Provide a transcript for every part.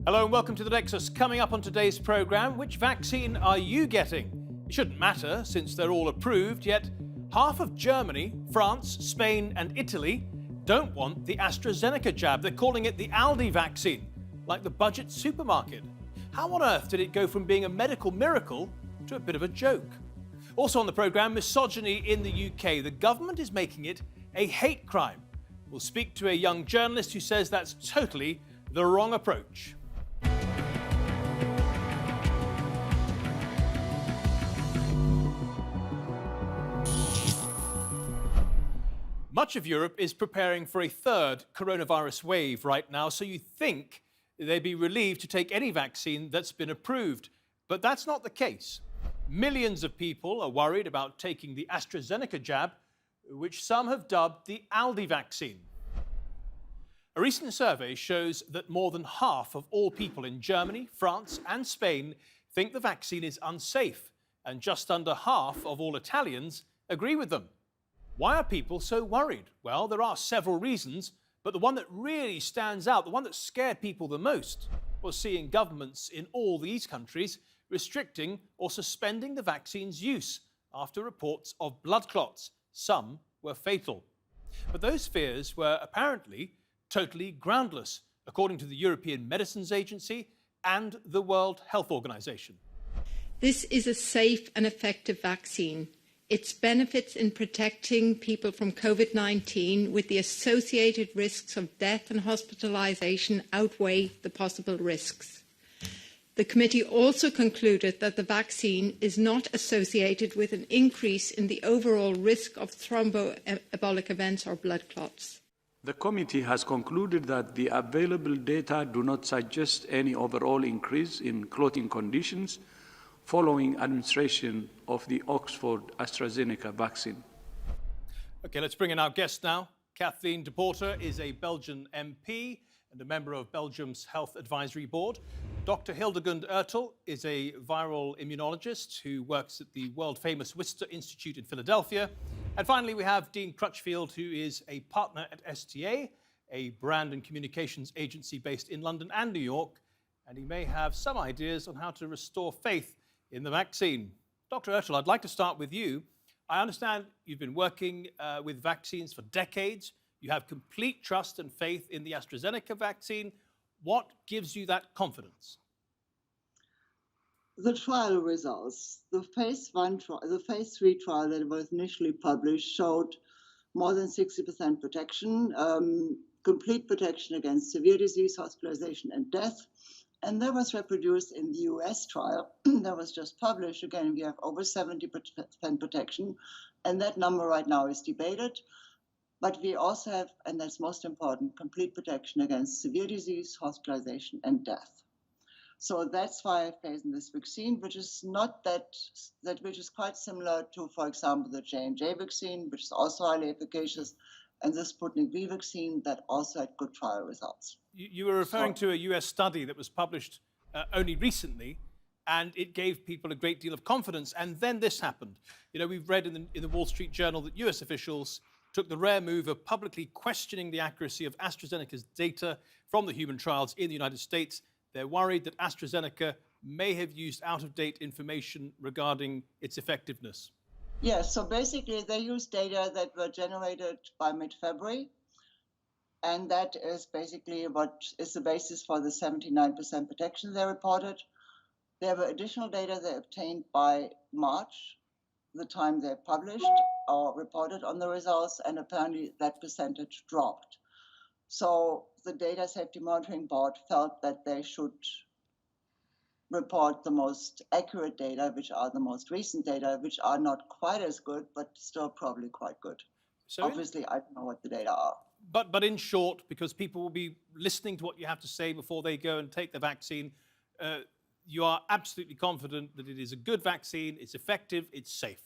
Hello and welcome to the Nexus. Coming up on today's programme, which vaccine are you getting? It shouldn't matter since they're all approved, yet half of Germany, France, Spain and Italy don't want the AstraZeneca jab. They're calling it the Aldi Vaccine, like the budget supermarket. How on earth did it go from being a medical miracle to a bit of a joke? Also on the programme, misogyny in the UK. The government is making it a hate crime. We'll speak to a young journalist who says that's totally the wrong approach. Much of Europe is preparing for a third coronavirus wave right now, so you think they'd be relieved to take any vaccine that's been approved. But that's not the case. Millions of people are worried about taking the AstraZeneca jab, which some have dubbed the Aldi vaccine. A recent survey shows that more than half of all people in Germany, France and Spain think the vaccine is unsafe, and just under half of all Italians agree with them. Why are people so worried? Well, there are several reasons, but the one that really stands out, the one that scared people the most, was seeing governments in all these countries restricting or suspending the vaccine's use after reports of blood clots. Some were fatal. But those fears were apparently totally groundless, according to the European Medicines Agency and the World Health Organization. This is a safe and effective vaccine. Its benefits in protecting people from COVID-19 with the associated risks of death and hospitalization outweigh the possible risks. The committee also concluded that the vaccine is not associated with an increase in the overall risk of thromboembolic events or blood clots. The committee has concluded that the available data do not suggest any overall increase in clotting conditions following administration of the Oxford AstraZeneca vaccine. Okay, let's bring in our guest now. Kathleen de Porter is a Belgian MP and a member of Belgium's Health Advisory Board. Dr. Hildegund Ertel is a viral immunologist who works at the world-famous Wistar Institute in Philadelphia. And finally, we have Dean Crutchfield, who is a partner at STA, a brand and communications agency based in London and New York, and he may have some ideas on how to restore faith in the vaccine. Dr. Ertel, I'd like to start with you. I understand you've been working with vaccines for decades. You have complete trust and faith in the AstraZeneca vaccine. What gives you that confidence? The trial results. The phase 3 trial that was initially published showed more than 60% protection, complete protection against severe disease, hospitalization, and death. And that was reproduced in the US trial that was just published. Again, we have over 70% protection, and that number right now is debated. But we also have, and that's most important, complete protection against severe disease, hospitalization, and death. So that's why I've chosen this vaccine, which is not which is quite similar to, for example, the J&J vaccine, which is also highly efficacious, and the Sputnik V vaccine that also had good trial results. You were referring to a US study that was published only recently, and it gave people a great deal of confidence. And then this happened. You know, we've read in the Wall Street Journal that US officials took the rare move of publicly questioning the accuracy of AstraZeneca's data from the human trials in the United States. They're worried that AstraZeneca may have used out-of-date information regarding its effectiveness. Yes, so basically they used data that were generated by mid-February, and that is basically what is the basis for the 79% protection they reported. There were additional data they obtained by March, the time they published or reported on the results, and apparently that percentage dropped. So the Data Safety Monitoring Board felt that they should report the most accurate data, which are the most recent data, which are not quite as good, but still probably quite good. So obviously, I don't know what the data are. But in short, because people will be listening to what you have to say before they go and take the vaccine, you are absolutely confident that it is a good vaccine, it's effective, it's safe.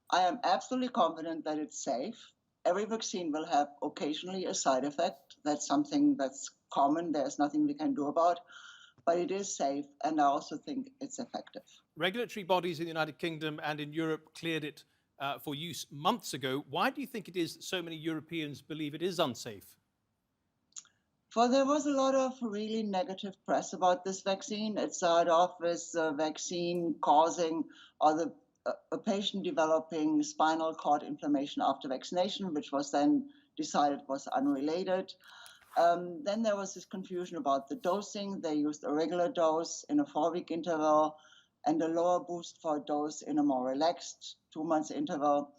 I am absolutely confident that it's safe. Every vaccine will have occasionally a side effect. That's something that's common. There's nothing we can do about. But it is safe, and I also think it's effective. Regulatory bodies in the United Kingdom and in Europe cleared it for use months ago. Why do you think it is that so many Europeans believe it is unsafe? Well, there was a lot of really negative press about this vaccine. It started off with the vaccine causing or a patient developing spinal cord inflammation after vaccination, which was then decided was unrelated. Then there was this confusion about the dosing. They used a regular dose in a 4-week interval and a lower boost for a dose in a more relaxed 2-month interval.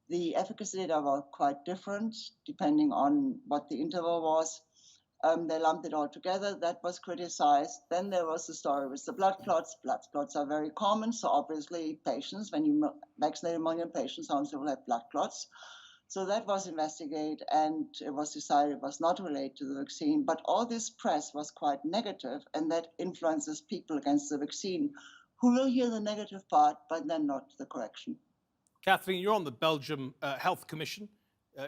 The efficacy data were quite different depending on what the interval was. They lumped it all together. That was criticized. Then there was the story with the blood clots. Blood clots are very common. So obviously patients, when you vaccinate 1 million patients, sometimes will have blood clots. So that was investigated and it was decided it was not related to the vaccine. But all this press was quite negative, and that influences people against the vaccine who will hear the negative part, but then not the correction. Kathleen, you're on the Belgium Health Commission.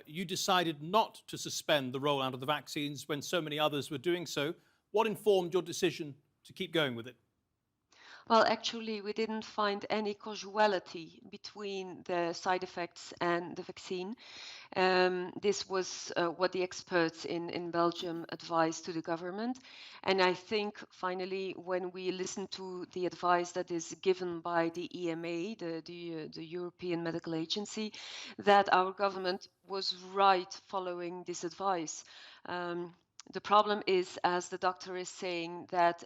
You decided not to suspend the rollout of the vaccines when so many others were doing so. What informed your decision to keep going with it? Well, actually, we didn't find any causality between the side effects and the vaccine. This was what the experts in Belgium advised to the government. And I think finally, when we listen to the advice that is given by the EMA, the European Medical Agency, that our government was right following this advice. The problem is, as the doctor is saying, that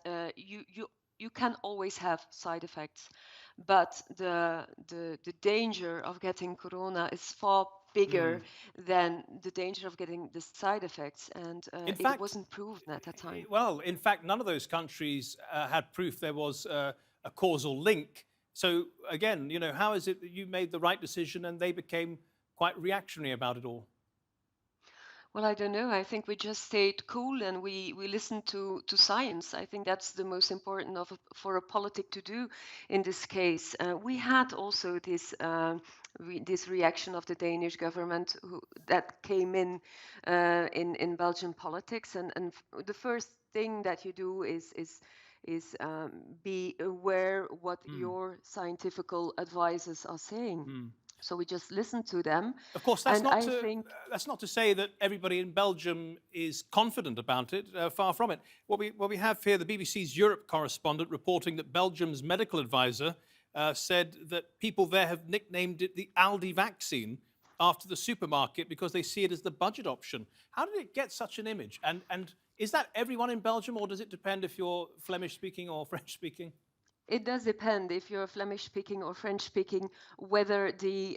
you can always have side effects, but the danger of getting corona is far bigger than the danger of getting the side effects, and it wasn't proven at that time. Well, in fact, none of those countries had proof there was a causal link. So again, you know, how is it that you made the right decision and they became quite reactionary about it all? Well, I don't know. I think we just stayed cool and we listened to science. I think that's the most important for a politic to do in this case. We had also this reaction of the Danish government that came in Belgian politics, and the first thing that you do is be aware what your scientific advisors are saying. So we just listen to them. Of course, that's not to say that everybody in Belgium is confident about it. Far from it. What we have here, the BBC's Europe correspondent reporting that Belgium's medical advisor said that people there have nicknamed it the Aldi Vaccine after the supermarket because they see it as the budget option. How did it get such an image? And is that everyone in Belgium, or does it depend if you're Flemish-speaking or French-speaking? It does depend if you're Flemish-speaking or French-speaking, whether the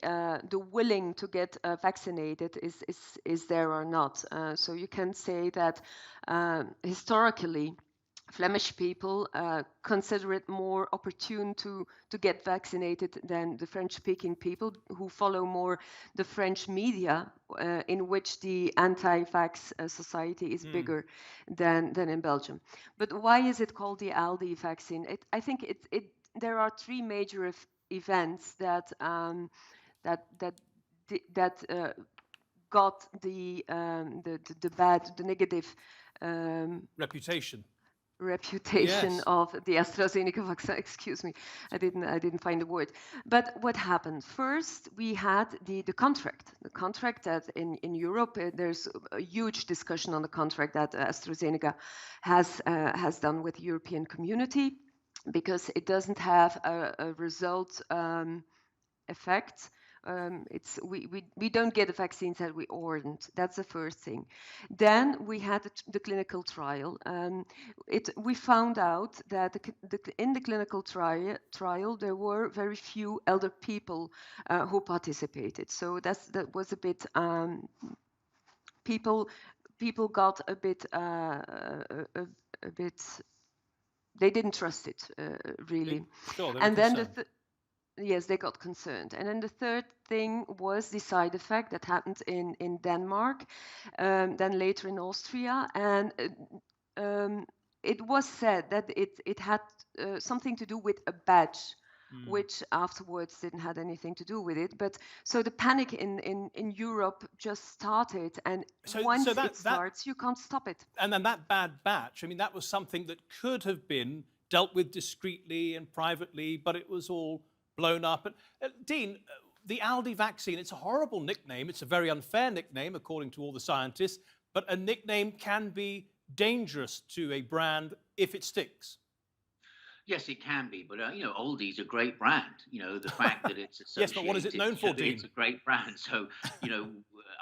willing to get vaccinated is there or not. So you can say that historically, Flemish people consider it more opportune to get vaccinated than the French-speaking people, who follow more the French media, in which the anti-vax society is bigger than in Belgium. But why is it called the Aldi vaccine? I think there are three major events that got the negative reputation yes. of the AstraZeneca vaccine. Excuse me, I didn't find the word. But what happened? First, we had the contract. The contract that in Europe, there's a huge discussion on the contract that AstraZeneca has done with the European community, because it doesn't have a result effect. We don't get the vaccines that we ordered. That's the first thing. Then we had the clinical trial. We found out that in the clinical trial there were very few elder people who participated. So that was a bit people got a bit they didn't trust it really. And then yes, they got concerned. And then the third thing was the side effect that happened in Denmark, then later in Austria. And it was said that it had something to do with a badge, which afterwards didn't have anything to do with it. But so the panic in Europe just started. And once it starts, you can't stop it. And then that bad batch, I mean, that was something that could have been dealt with discreetly and privately, but it was all blown up. And Dean, the Aldi vaccine, it's a horrible nickname. It's a very unfair nickname, according to all the scientists, but a nickname can be dangerous to a brand if it sticks? Yes, it can be, but Aldi's a great brand. The fact that it's Yes, but what is it associated, known for, it's Dean? a great brand. So, you know,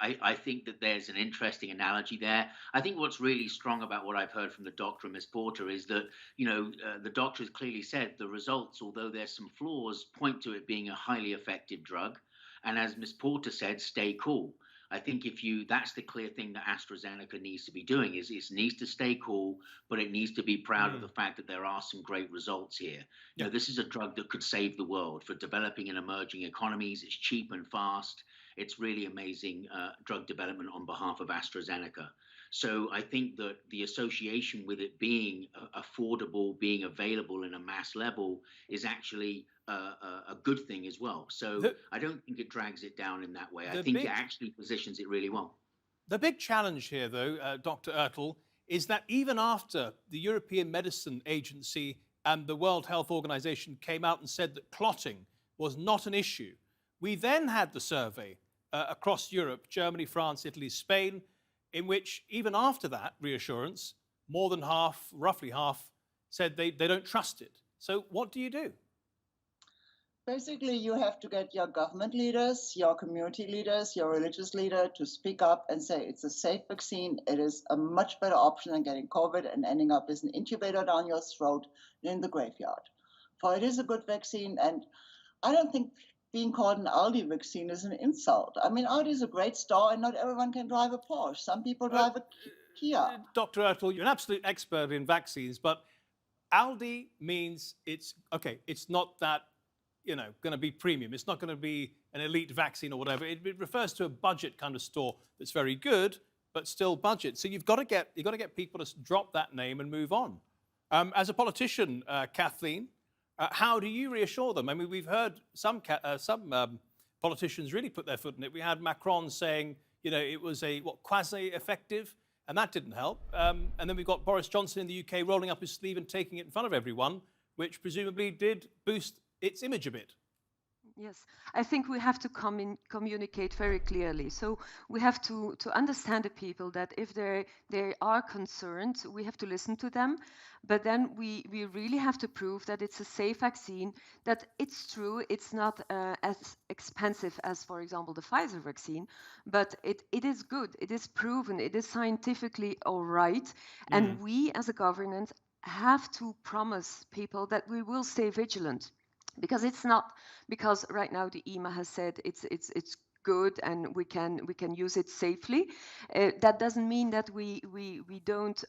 I think that there's an interesting analogy there. I think what's really strong about what I've heard from the doctor and Miss Porter is that, the doctor has clearly said the results, although there's some flaws, point to it being a highly effective drug. And as Miss Porter said, stay cool. I think that's the clear thing that AstraZeneca needs to be doing is it needs to stay cool, but it needs to be proud of the fact that there are some great results here. Yeah. This is a drug that could save the world for developing and emerging economies. It's cheap and fast. It's really amazing drug development on behalf of AstraZeneca. So I think that the association with it being affordable, being available in a mass level is actually a good thing as well. So I don't think it drags it down in that way. I think it actually positions it really well. The big challenge here, though, Dr. Ertl, is that even after the European Medicine Agency and the World Health Organization came out and said that clotting was not an issue, we then had the survey across Europe, Germany, France, Italy, Spain, in which even after that reassurance, more than half, roughly half, said they don't trust it. So what do you do? Basically, you have to get your government leaders, your community leaders, your religious leader to speak up and say it's a safe vaccine. It is a much better option than getting COVID and ending up with an incubator down your throat in the graveyard. For it is a good vaccine, and I don't think being called an Aldi vaccine is an insult. I mean, Aldi is a great store, and not everyone can drive a Porsche. Some people drive a Kia. Dr. Ertl, you're an absolute expert in vaccines, but Aldi means it's not that going to be premium. It's not going to be an elite vaccine or whatever. It refers to a budget kind of store that's very good, but still budget. So you've got to get people to drop that name and move on. As a politician, Kathleen, how do you reassure them? I mean, we've heard some politicians really put their foot in it. We had Macron saying, it was quasi-effective, and that didn't help. And then we've got Boris Johnson in the UK rolling up his sleeve and taking it in front of everyone, which presumably did boost its image a bit. Yes, I think we have to communicate very clearly. So we have to understand the people that if they are concerned, we have to listen to them. But then we really have to prove that it's a safe vaccine, that it's true, it's not as expensive as, for example, the Pfizer vaccine, but it is good, it is proven, it is scientifically all right. And we as a government have to promise people that we will stay vigilant. Because it's not because right now the EMA has said it's good and we can use it safely. That doesn't mean that we don't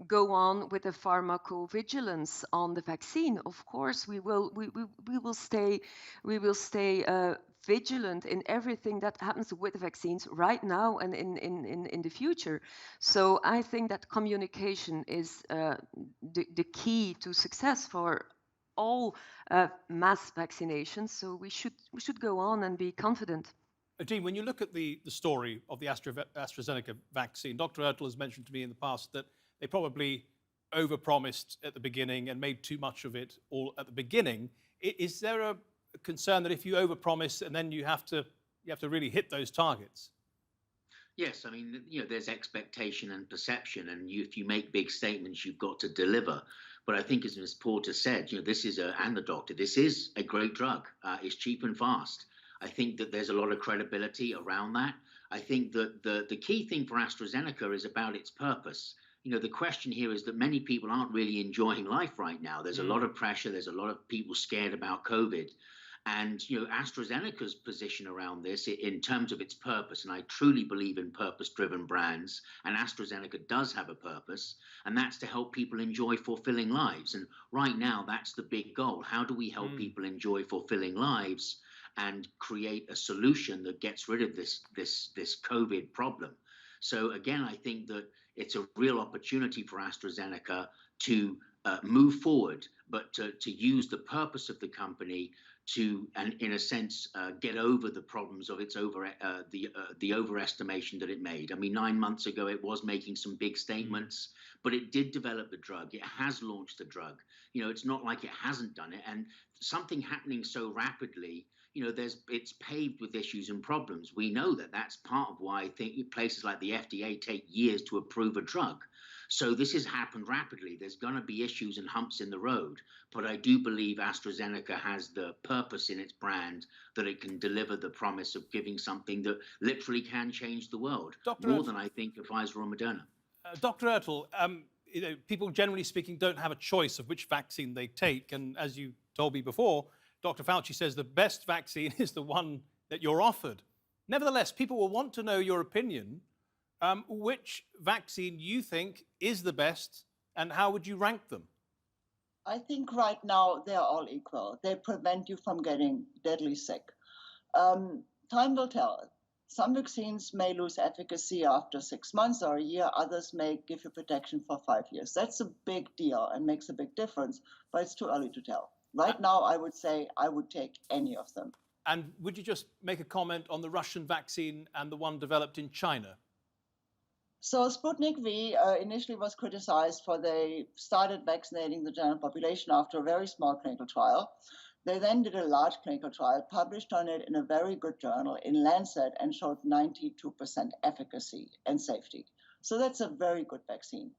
go on with the pharmacovigilance on the vaccine. Of course, we will stay vigilant in everything that happens with the vaccines right now and in the future. So I think that communication is the key to success for all mass vaccinations, so we should go on and be confident. Dean, when you look at the story of the AstraZeneca vaccine, Dr. Ertl has mentioned to me in the past that they probably overpromised at the beginning and made too much of it all at the beginning. Is there a concern that if you overpromise and then you have to really hit those targets? Yes, I mean, there's expectation and perception, and if you make big statements, you've got to deliver. But I think, as Ms. Porter said, this is and the doctor, this is a great drug. It's cheap and fast. I think that there's a lot of credibility around that. I think that the key thing for AstraZeneca is about its purpose. The question here is that many people aren't really enjoying life right now. There's a lot of pressure. There's a lot of people scared about COVID. And, AstraZeneca's position around this in terms of its purpose, and I truly believe in purpose-driven brands, and AstraZeneca does have a purpose, and that's to help people enjoy fulfilling lives. And right now, that's the big goal. How do we help people enjoy fulfilling lives and create a solution that gets rid of this COVID problem? So again, I think that it's a real opportunity for AstraZeneca to move forward, but to use the purpose of the company to, and in a sense, get over the problems of its the overestimation that it made. I mean, 9 months ago, it was making some big statements, but it did develop the drug. It has launched the drug. It's not like it hasn't done it. And something happening so rapidly, it's paved with issues and problems. We know that. That's part of why I think places like the FDA take years to approve a drug. So this has happened rapidly. There's going to be issues and humps in the road, but I do believe AstraZeneca has the purpose in its brand that it can deliver the promise of giving something that literally can change the world, more than I think of Pfizer or Moderna. Dr. Ertl, people generally speaking don't have a choice of which vaccine they take. And as you told me before, Dr. Fauci says the best vaccine is the one that you're offered. Nevertheless, people will want to know your opinion. Which vaccine you think is the best and how would you rank them? I think right now they're all equal. They prevent you from getting deadly sick. Time will tell. Some vaccines may lose efficacy after 6 months or a year. Others may give you protection for 5 years. That's a big deal and makes a big difference, but it's too early to tell. Right now, I would say I would take any of them. And would you just make a comment on the Russian vaccine and the one developed in China? So Sputnik V initially was criticized for they started vaccinating the general population after a very small clinical trial. They then did a large clinical trial, published on it in a very good journal in Lancet, and showed 92% efficacy and safety. So that's a very good vaccine.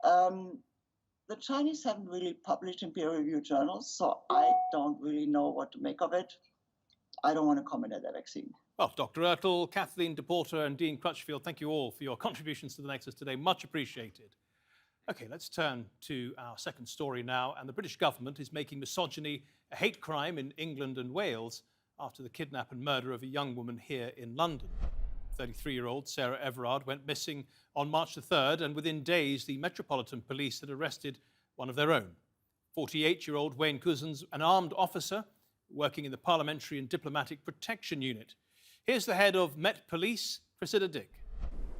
The Chinese haven't really published in peer-reviewed journals, so I don't really know what to make of it. I don't want to comment on that vaccine. Well, Dr. Ertl, Kathleen DePorter and Dean Crutchfield, thank you all for your contributions to the Nexus today. Much appreciated. OK, let's turn to our second story now. And the British government is making misogyny a hate crime in England and Wales after the kidnap and murder of a young woman here in London. 33-year-old Sarah Everard went missing on March the 3rd, and within days, the Metropolitan Police had arrested one of their own. 48-year-old Wayne Couzens, an armed officer working in the Parliamentary and Diplomatic Protection Unit. Here's the head of Met Police, Priscilla Dick.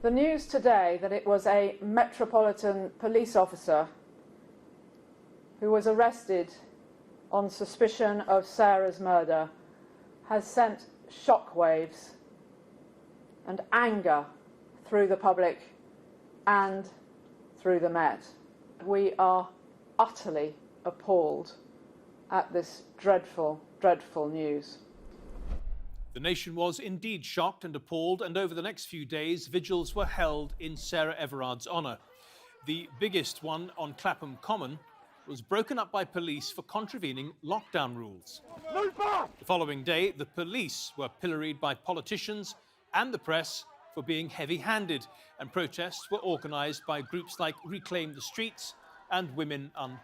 The news today that it was a Metropolitan Police officer who was arrested on suspicion of Sarah's murder has sent shockwaves and anger through the public and through the Met. We are utterly appalled at this dreadful, dreadful news. The nation was indeed shocked and appalled, and over the next few days, vigils were held in Sarah Everard's honour. The biggest one on Clapham Common was broken up by police for contravening lockdown rules. The following day, the police were pilloried by politicians and the press for being heavy-handed, and protests were organised by groups like Reclaim the Streets and Women Uncut.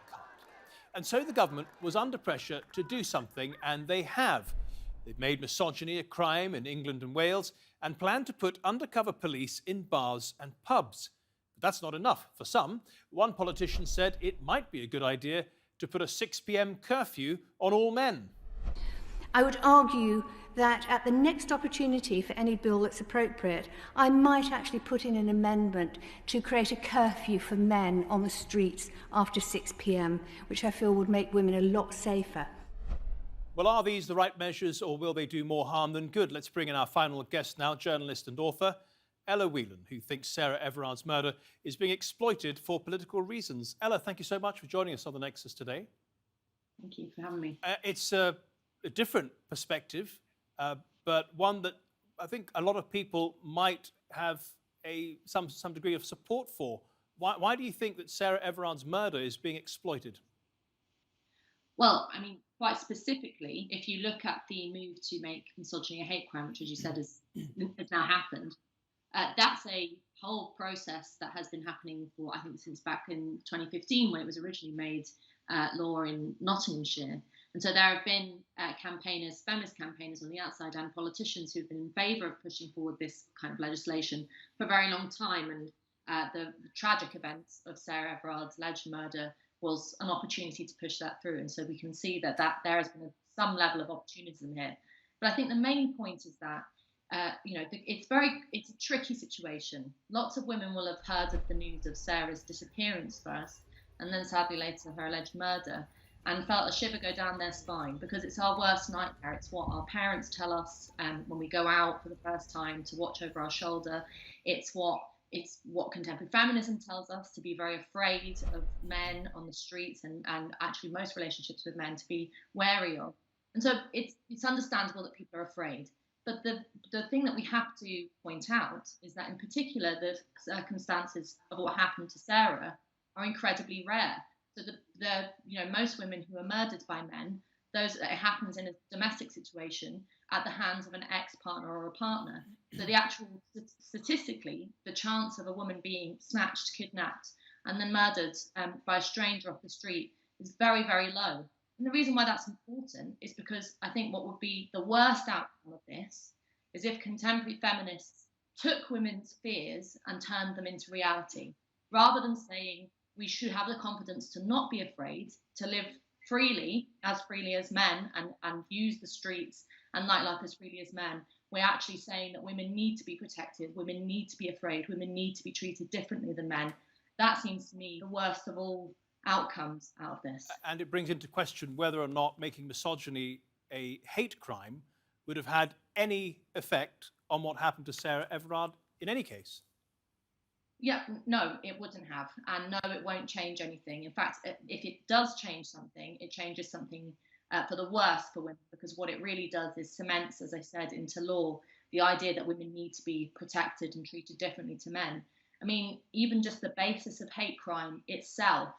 And so the government was under pressure to do something, and they have. They've made misogyny a crime in England and Wales and plan to put undercover police in bars and pubs. But that's not enough for some. One politician said it might be a good idea to put a 6 p.m. curfew on all men. I would argue that at the next opportunity for any bill that's appropriate, I might actually put in an amendment to create a curfew for men on the streets after 6 p.m, which I feel would make women a lot safer. Well, are these the right measures, or will they do more harm than good? Let's bring in our final guest now, journalist and author Ella Whelan, who thinks Sarah Everard's murder is being exploited for political reasons. Ella, thank you so much for joining us on The Nexus today. Thank you for having me. It's a different perspective, but one that I think a lot of people might have some degree of support for. Why do you think that Sarah Everard's murder is being exploited? Well, I mean, quite specifically, if you look at the move to make misogyny a hate crime, which, as you said, has now happened, that's a whole process that has been happening for, I think, since back in 2015, when it was originally made law in Nottinghamshire. And so there have been campaigners, feminist campaigners on the outside, and politicians who've been in favour of pushing forward this kind of legislation for a very long time. And the tragic events of Sarah Everard's alleged murder was an opportunity to push that through. And so we can see that there has been some level of opportunism here. But I think the main point is that, it's a tricky situation. Lots of women will have heard of the news of Sarah's disappearance first, and then sadly later her alleged murder, and felt a shiver go down their spine, because it's our worst nightmare. It's what our parents tell us when we go out for the first time to watch over our shoulder. It's what contemporary feminism tells us, to be very afraid of men on the streets, and actually most relationships with men to be wary of. And so it's understandable that people are afraid. But the thing that we have to point out is that in particular, the circumstances of what happened to Sarah are incredibly rare. So most women who are murdered by men, it happens in a domestic situation at the hands of an ex-partner or a partner. So statistically, the chance of a woman being snatched, kidnapped, and then murdered by a stranger off the street is very, very low. And the reason why that's important is because I think what would be the worst outcome of this is if contemporary feminists took women's fears and turned them into reality, rather than saying we should have the confidence to not be afraid, to live freely as men, and use the streets and nightlife as freely as men. We're actually saying that women need to be protected, women need to be afraid, women need to be treated differently than men. That seems to me the worst of all outcomes out of this. And it brings into question whether or not making misogyny a hate crime would have had any effect on what happened to Sarah Everard in any case. Yeah, no, it wouldn't have. And no, it won't change anything. In fact, if it does change something, it changes something for the worse for women, because what it really does is cements, as I said, into law the idea that women need to be protected and treated differently to men. I mean, even just the basis of hate crime itself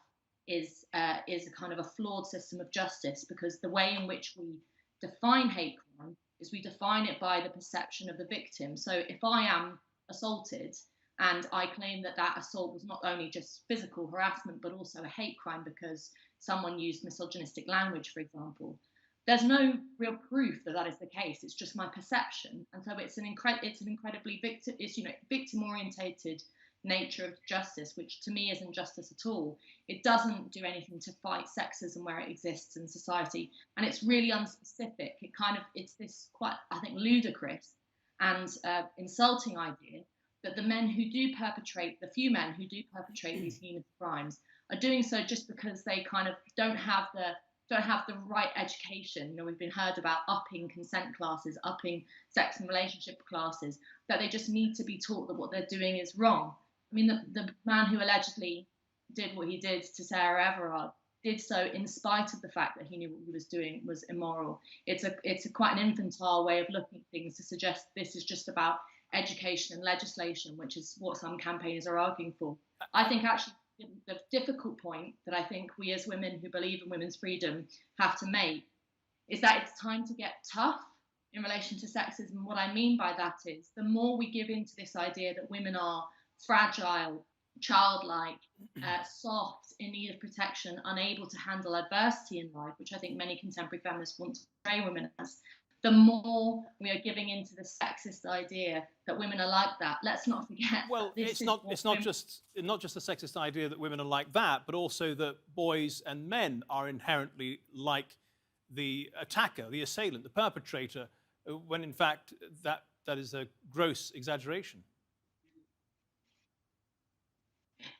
is a kind of a flawed system of justice, because the way in which we define hate crime is we define it by the perception of the victim. So if I am assaulted and I claim that that assault was not only just physical harassment, but also a hate crime because someone used misogynistic language, for example, there's no real proof that that is the case. It's just my perception. And so it's an incredibly victim-orientated nature of justice, which to me isn't justice at all. It doesn't do anything to fight sexism where it exists in society. And it's really unspecific. It's this quite, I think, ludicrous and insulting idea that the few men who do perpetrate these heinous crimes are doing so just because they kind of don't have the right education. You know, we've been heard about upping consent classes, upping sex and relationship classes, that they just need to be taught that what they're doing is wrong. I mean, the man who allegedly did what he did to Sarah Everard did so in spite of the fact that he knew what he was doing was immoral. It's quite an infantile way of looking at things to suggest this is just about education and legislation, which is what some campaigners are arguing for. I think actually the difficult point that I think we as women who believe in women's freedom have to make is that it's time to get tough in relation to sexism. What I mean by that is the more we give into this idea that women are fragile, childlike, soft, in need of protection, unable to handle adversity in life, which I think many contemporary feminists want to portray women as, the more we are giving into the sexist idea that women are like that. Let's not forget. Well, it's not just the sexist idea that women are like that, but also that boys and men are inherently like the attacker, the assailant, the perpetrator, when in fact that is a gross exaggeration.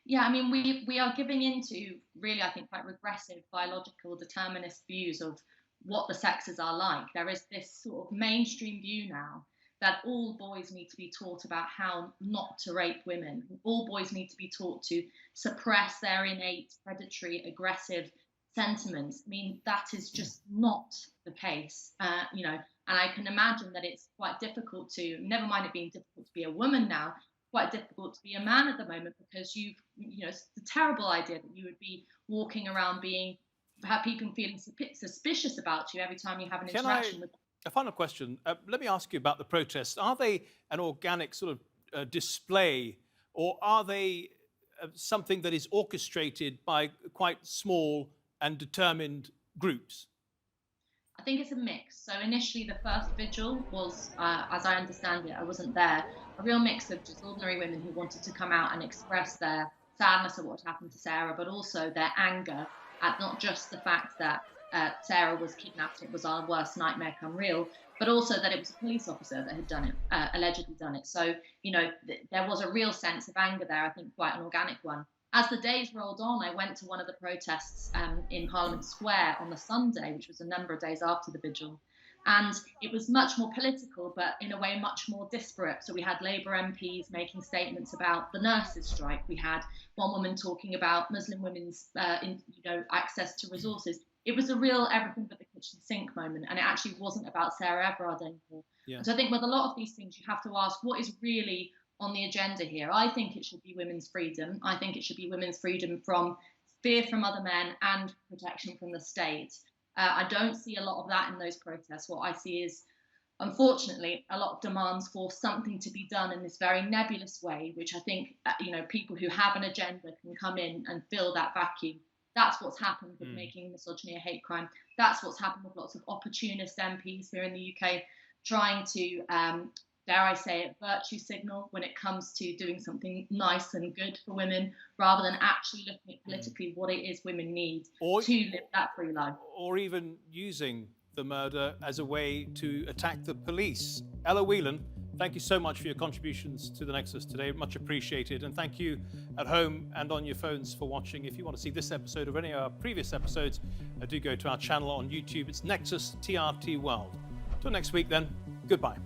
Yeah, I mean, we are giving into really, I think, quite regressive biological determinist views of what the sexes are like. There is this sort of mainstream view now that all boys need to be taught about how not to rape women. All boys need to be taught to suppress their innate predatory, aggressive sentiments. I mean, that is just not the case, and I can imagine that it's quite difficult to, never mind it being difficult to be a woman now, quite difficult to be a man at the moment, because it's the terrible idea that you would be walking around have people feeling suspicious about you every time you have an interaction with them. A final question. Let me ask you about the protests. Are they an organic sort of display, or are they something that is orchestrated by quite small and determined groups? I think it's a mix. So initially the first vigil was, as I understand it, I wasn't there, a real mix of just ordinary women who wanted to come out and express their sadness at what happened to Sarah, but also their anger at not just the fact that Sarah was kidnapped, it was our worst nightmare come real, but also that it was a police officer that had done it, allegedly done it. So, there was a real sense of anger there, I think quite an organic one. As the days rolled on, I went to one of the protests in Parliament Square on the Sunday, which was a number of days after the vigil. And it was much more political, but in a way much more disparate. So we had Labour MPs making statements about the nurses' strike. We had one woman talking about Muslim women's access to resources. It was a real everything but the kitchen sink moment, and it actually wasn't about Sarah Everard anymore. Yeah. And so I think with a lot of these things, you have to ask, what is really on the agenda here? I think it should be women's freedom. I think it should be women's freedom from fear from other men and protection from the state. I don't see a lot of that in those protests. What I see is, unfortunately, a lot of demands for something to be done in this very nebulous way, which I think, people who have an agenda can come in and fill that vacuum. That's what's happened with making misogyny a hate crime. That's what's happened with lots of opportunist MPs here in the UK trying to, dare I say it, virtue signal when it comes to doing something nice and good for women, rather than actually looking at politically what it is women need to live that free life. Or even using the murder as a way to attack the police. Ella Whelan, thank you so much for your contributions to the Nexus today. Much appreciated. And thank you at home and on your phones for watching. If you want to see this episode or any of our previous episodes, do go to our channel on YouTube. It's Nexus TRT World. Till next week then, goodbye.